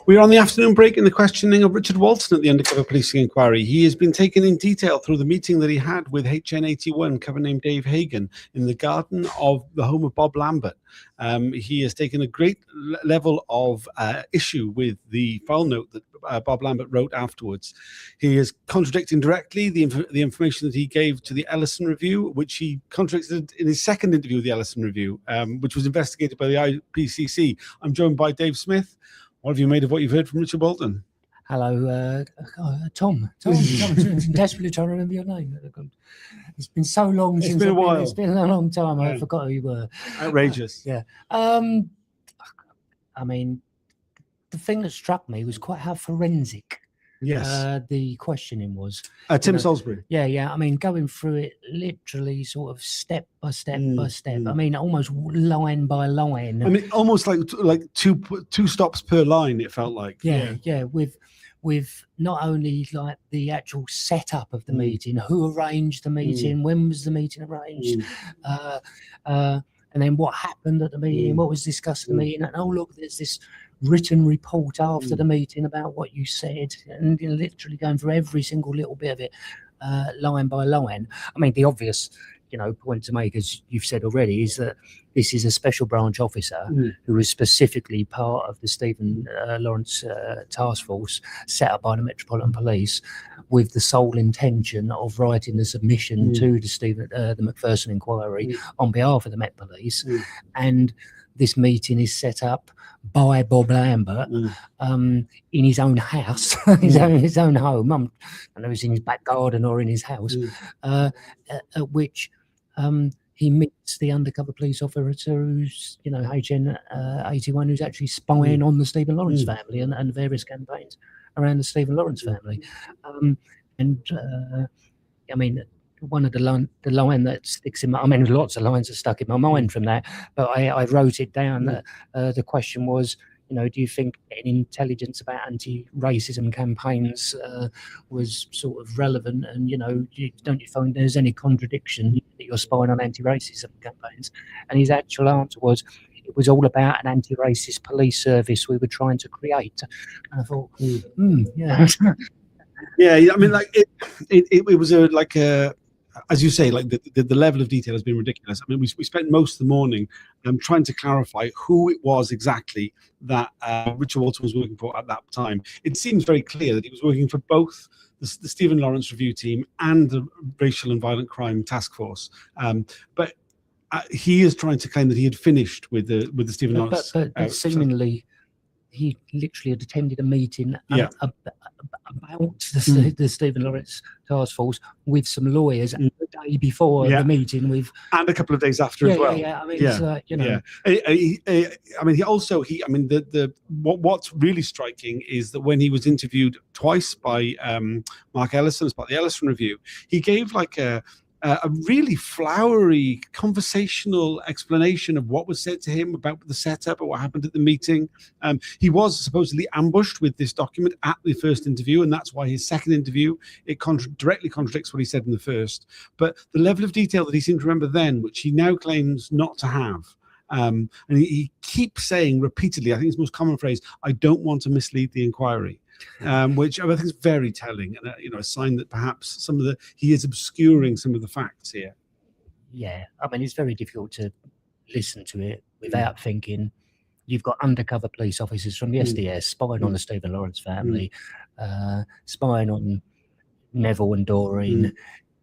We're on the afternoon break in the questioning of Richard Walton at the undercover policing inquiry. He has been taken in detail through the meeting that he had with HN81, cover name Dave Hagan, in the garden of the home of Bob Lambert. He has taken a great level of issue with the file note that Bob Lambert wrote afterwards. He is contradicting directly the information that he gave to the Ellison Review, which he contradicted in his second interview with the Ellison Review, which was investigated by the IPCC. I'm joined by Dave Smith. What have you made of what you've heard from Richard Walton? Hello, Tom. I'm desperately trying to remember your name. It's been so long since. It's been a while. It's been a long time. I forgot who you were. Outrageous. Yeah. I mean, the thing that struck me was quite how forensic. Yes. The questioning was. Tim Salisbury. Yeah. I mean, going through it literally sort of step by step by step. I mean, almost line by line. I mean, almost like two stops per line, it felt like. Yeah. With not only like the actual setup of the meeting, who arranged the meeting, when was the meeting arranged, and then what happened at the meeting, what was discussed at the meeting, and oh look, there's this written report after the meeting about what you said, and literally going through every single little bit of it, line by line. I mean, the obvious, point to make, as you've said already, is that this is a special branch officer who is specifically part of the Stephen Lawrence task force set up by the Metropolitan Police with the sole intention of writing the submission to the Macpherson inquiry on behalf of the Met Police. And this meeting is set up by Bob Lambert in his own house, his own home. I don't know if it's in his back garden or in his house, at which he meets the undercover police officer who's, HN 81, who's actually spying on the Stephen Lawrence family and various campaigns around the Stephen Lawrence family. I mean, one of the line that sticks in my, I mean, lots of lines that stuck in my mind from that, but I wrote it down. That the question was, do you think any intelligence about anti-racism campaigns was sort of relevant? And, don't you find there's any contradiction that you're spying on anti-racism campaigns? And his actual answer was, it was all about an anti-racist police service we were trying to create. And I thought, yeah. Yeah, I mean, like it was as you say, like the level of detail has been ridiculous. I mean, we spent most of the morning trying to clarify who it was exactly that Richard Walton was working for at that time. It seems very clear that he was working for both the Stephen Lawrence Review team and the Racial and Violent Crime Task Force. But he is trying to claim that he had finished with the Stephen Lawrence. But seemingly, he literally had attended a meeting about the Stephen Lawrence task force with some lawyers the day before the meeting and a couple of days after as well. I mean, I mean, what's really striking is that when he was interviewed twice by Mark Ellison as part of the Ellison Review, he gave like a really flowery conversational explanation of what was said to him about the setup and what happened at the meeting. He was supposedly ambushed with this document at the first interview, and that's why his second interview, it directly contradicts what he said in the first. But the level of detail that he seemed to remember then, which he now claims not to have, and he keeps saying repeatedly, I think his most common phrase, I don't want to mislead the inquiry. Which I think is very telling, and a sign that perhaps he is obscuring some of the facts here. Yeah, I mean, it's very difficult to listen to it without thinking you've got undercover police officers from the SDS spying on the Stephen Lawrence family, spying on Neville and Doreen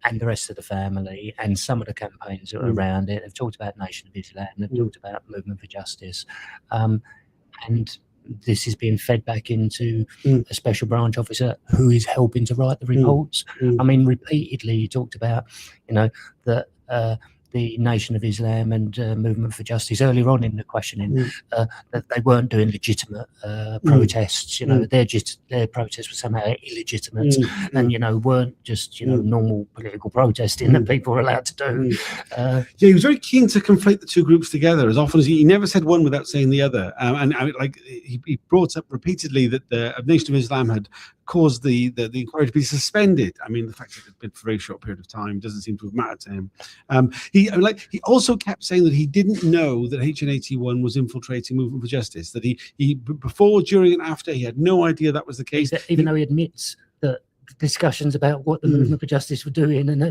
and the rest of the family, and some of the campaigns that are around it. They've talked about Nation of Islam, they've talked about Movement for Justice, and this is being fed back into a special branch officer who is helping to write the reports. I mean, repeatedly he talked about, that the Nation of Islam and Movement for Justice earlier on in the questioning, that they weren't doing legitimate protests. Their protests were somehow illegitimate, and weren't just normal political protesting that people were allowed to do. He was very keen to conflate the two groups together as often as he never said one without saying the other. He brought up repeatedly that the Nation of Islam had caused the inquiry to be suspended. I mean, the fact that it had been for a very short period of time doesn't seem to have mattered to him. He also kept saying that he didn't know that HN81 was infiltrating Movement for Justice. That he before, during, and after, he had no idea that was the case. Even though he admits that discussions about what the Movement for Justice were doing and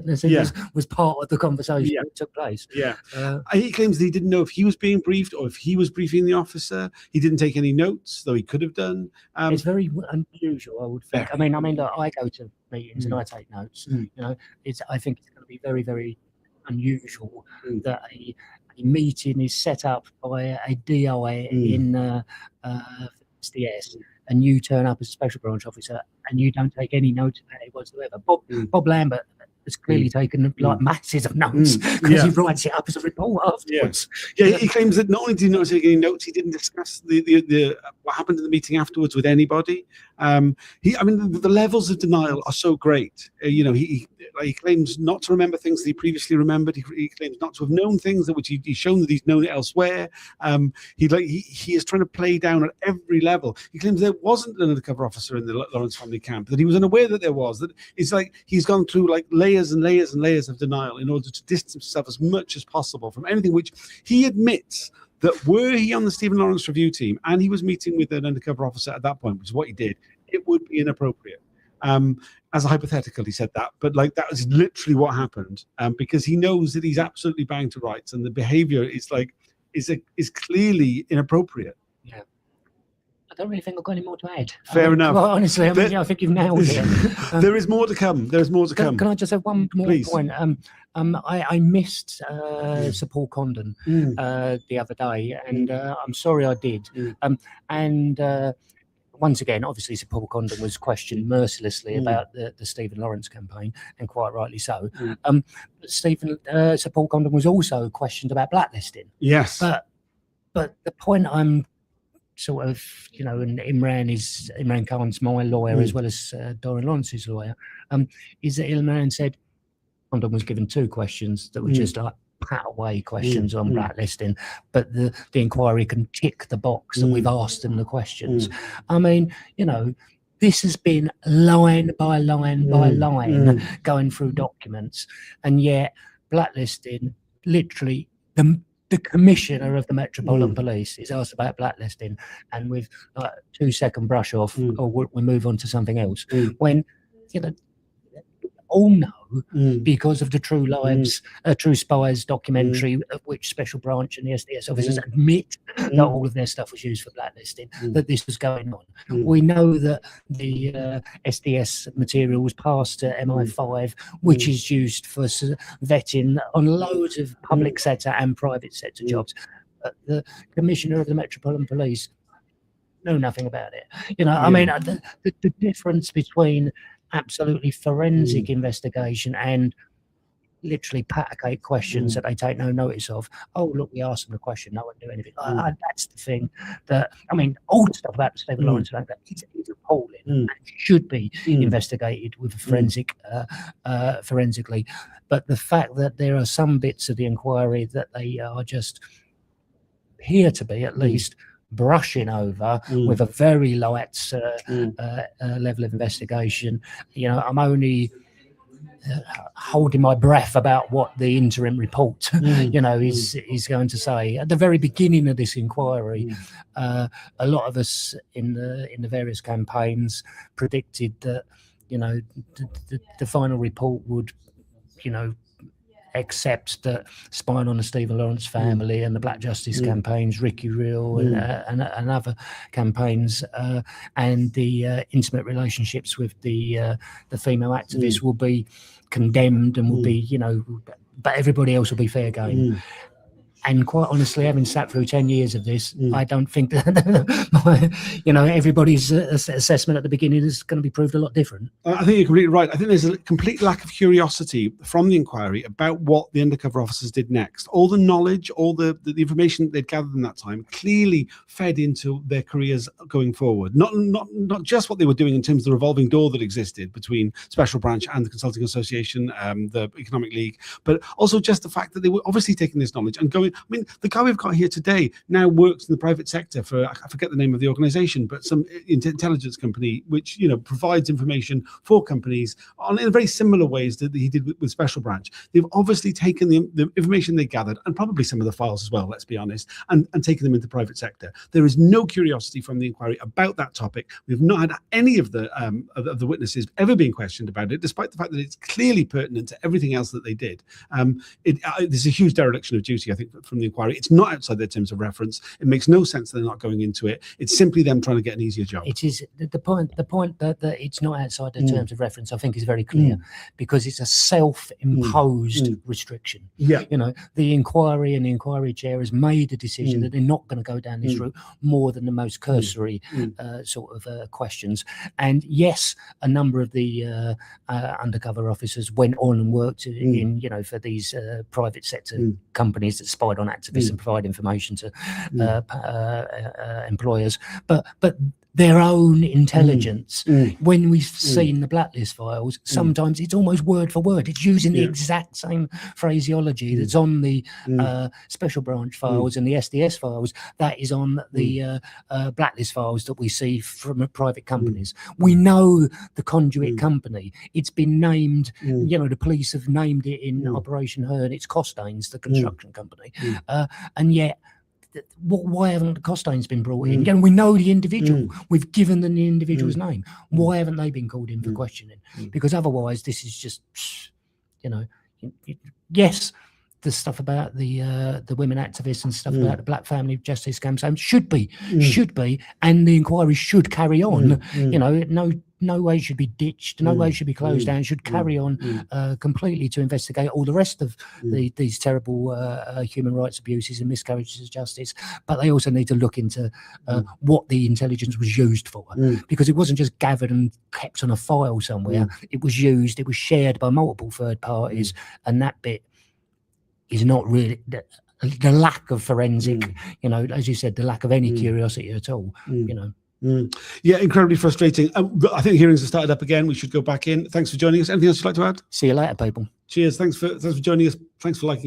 was part of the conversation that took place. He claims that he didn't know if he was being briefed or if he was briefing the officer. He didn't take any notes, though he could have done. It's very unusual, I would think. I mean, look, I go to meetings and I take notes. You know, I think it's going to be very, very unusual that a meeting is set up by a DI in SDS, and you turn up as a special branch officer and you don't take any notes about it whatsoever. Bob Lambert has clearly taken like masses of notes because he writes it up as a report afterwards. He claims that not only did he not take any notes, he didn't discuss the what happened in the meeting afterwards with anybody. The levels of denial are so great. He claims not to remember things that he previously remembered. He claims not to have known things that which he's shown that he's known it elsewhere. He is trying to play down at every level. He claims there wasn't an undercover officer in the Lawrence family camp, that he was unaware that there was. That it's like he's gone through like layers and layers and layers of denial in order to distance himself as much as possible from anything which he admits that were he on the Stephen Lawrence review team and he was meeting with an undercover officer at that point, which is what he did, it would be inappropriate. As a hypothetical, he said that, but like that was literally what happened, because he knows that he's absolutely bang to rights, and the behaviour is clearly inappropriate. Yeah, I don't really think I've got any more to add. Fair enough. Well, honestly, I think you've nailed it. There is more to come. There's more to come. Can I just have one more point? I missed Sir Paul Condon the other day, and I'm sorry I did. Once again, obviously, Sir Paul Condon was questioned mercilessly about the Stephen Lawrence campaign, and quite rightly so. Sir Paul Condon was also questioned about blacklisting. Yes. But the point I'm sort of, and Imran Khan's my lawyer as well as Dorian Lawrence's lawyer, is that Imran said Condon was given 2 questions that were just like pat away questions on blacklisting, but the inquiry can tick the box that we've asked them the questions. I mean, this has been line by line by line going through documents, and yet blacklisting, literally the commissioner of the Metropolitan Police is asked about blacklisting, and with like 2-second brush off, or we move on to something else, when all know because of the True Lives, True Spies documentary, of which Special Branch and the SDS officers admit that all of their stuff was used for blacklisting, that this was going on. We know that the SDS material was passed to MI5, which is used for vetting on loads of public sector and private sector jobs. But the Commissioner of the Metropolitan Police know nothing about it. I mean, the difference between absolutely forensic investigation and literally pat-a-cake questions that they take no notice of. Oh, look, we asked them a question, no one knew anything. That's the thing that, I mean, all the stuff about Stephen Lawrence like that is appalling and should be investigated with forensically. But the fact that there are some bits of the inquiry that they are just appear to be, at least, brushing over with a very light level of investigation. I'm only holding my breath about what the interim report is going to say. At the very beginning of this inquiry, a lot of us in the various campaigns predicted that the final report would accept that spying on the Stephen Lawrence family and the Black Justice campaigns, Ricky Real and other campaigns, and the intimate relationships with the female activists will be condemned and will be, but everybody else will be fair game. And quite honestly, having sat through 10 years of this, I don't think that, everybody's assessment at the beginning is going to be proved a lot different. I think you're completely right. I think there's a complete lack of curiosity from the inquiry about what the undercover officers did next. All the knowledge, all the information that they'd gathered in that time clearly fed into their careers going forward. Not just what they were doing in terms of the revolving door that existed between Special Branch and the Consulting Association, the Economic League, but also just the fact that they were obviously taking this knowledge and going I mean, the guy we've got here today now works in the private sector for, I forget the name of the organization, but some intelligence company, which, you know, provides information for companies in very similar ways that he did with Special Branch. They've obviously taken the information they gathered, and probably some of the files as well, let's be honest, and taken them into the private sector. There is no curiosity from the inquiry about that topic. We've not had any of the witnesses ever being questioned about it, despite the fact that it's clearly pertinent to everything else that they did. There's a huge dereliction of duty, I think, from the inquiry. It's not outside their terms of reference. It makes no sense that they're not going into it. It's simply them trying to get an easier job. It is the point that it's not outside their terms of reference, I think, is very clear, because it's a self-imposed restriction. Yeah. You know, the inquiry and the inquiry chair has made a decision that they're not going to go down this route more than the most cursory sort of questions. And yes, a number of the undercover officers went on and worked in, you know, for these private sector companies that spied on activists and provide information to employers, but their own intelligence. When we've seen the blacklist files, sometimes it's almost word for word. It's using the exact same phraseology that's on the Special Branch files and the SDS files that is on the blacklist files that we see from private companies. We know the conduit company. It's been named, you know, the police have named it in Operation Hearn. It's Costains, the construction company. And yet, why haven't the Costains been brought in? Again, we know the individual. We've given them the individual's name. Why haven't they been called in for questioning? Because otherwise, this is just, you know, yes, the stuff about the women activists and stuff about the Black Family Justice campaign should be, and the inquiry should carry on. You know, no way should be ditched, no way should be closed down, should carry on completely to investigate all the rest of these terrible human rights abuses and miscarriages of justice. But they also need to look into what the intelligence was used for, because it wasn't just gathered and kept on a file somewhere. It was used, it was shared by multiple third parties, and that bit is not really the lack of forensic, you know, as you said, the lack of any curiosity at all, you know. Yeah, incredibly frustrating. I think hearings have started up again. We should go back in. Thanks for joining us. Anything else you'd like to add? See you later, people. Cheers. Thanks for joining us. Thanks for liking.